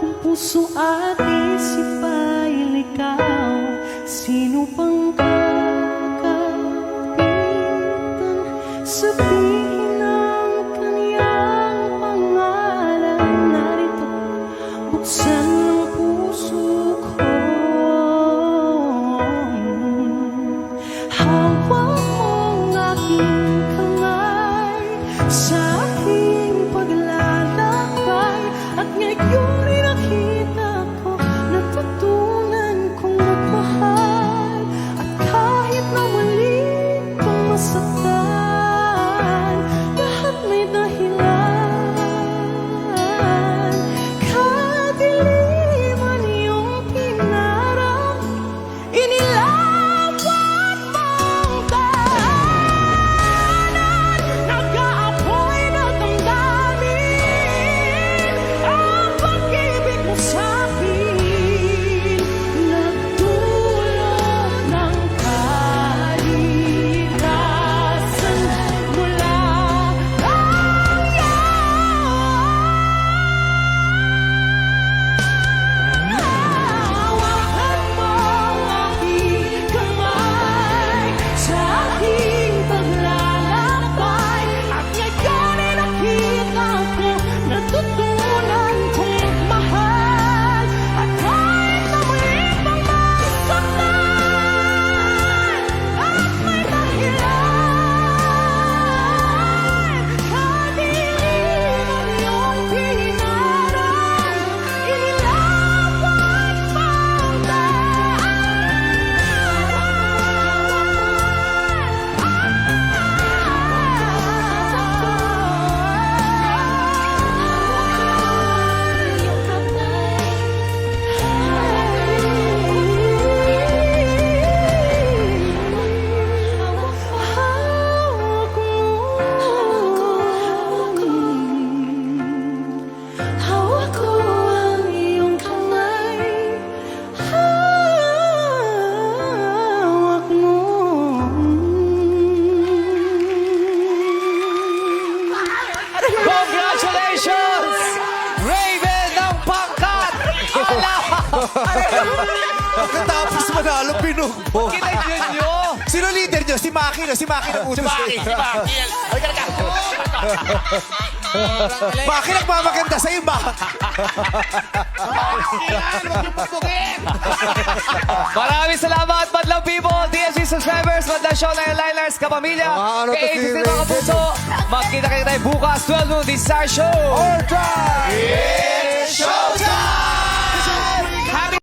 kung puso at isip ay ligaw, sino pang kakapitan? Sabihin ang kaniyang pangalan. Narito, buksan ang puso ko. Hawak mong aking kamay sa aking paglalakbay, at ngayon'y nakita ko, natutunan kong magmahal. At kahit na mali kong masaktan, lahat may dahilan. Kadiliman yung pinarap, inilawan mong daanan. Nag-aapoy na damdamin ang pag-ibig mo sa'kin. Nagdulot ng kaligtasan mula hawakan mo ang aking kamay sa aking paglalakbay, at ngayon'y nakita ko, natutunan kong magmahal. At kahit na muli pang masaktan, at may dahilan. Kadiliman yung pinarap, inilawan mong hawak ko ang iyong kamay, hawak mo. Congratulations! Raven ng Pangkat! Pagkatapos manalo, binugbog. Kinagyan nyo! Sino leader nyo? Si Maki na. Si Maki ng utos. Maki nagmamaganda sa'yo, Maki. Maraming salamat, Madlang People, DSC subscribers, Madlang Show na Liners, kapamilya, Ano to, kay si ATC mga kapuso. Magkita kayo tayo bukas, 12 noon, this is our show! All time! It's showtime!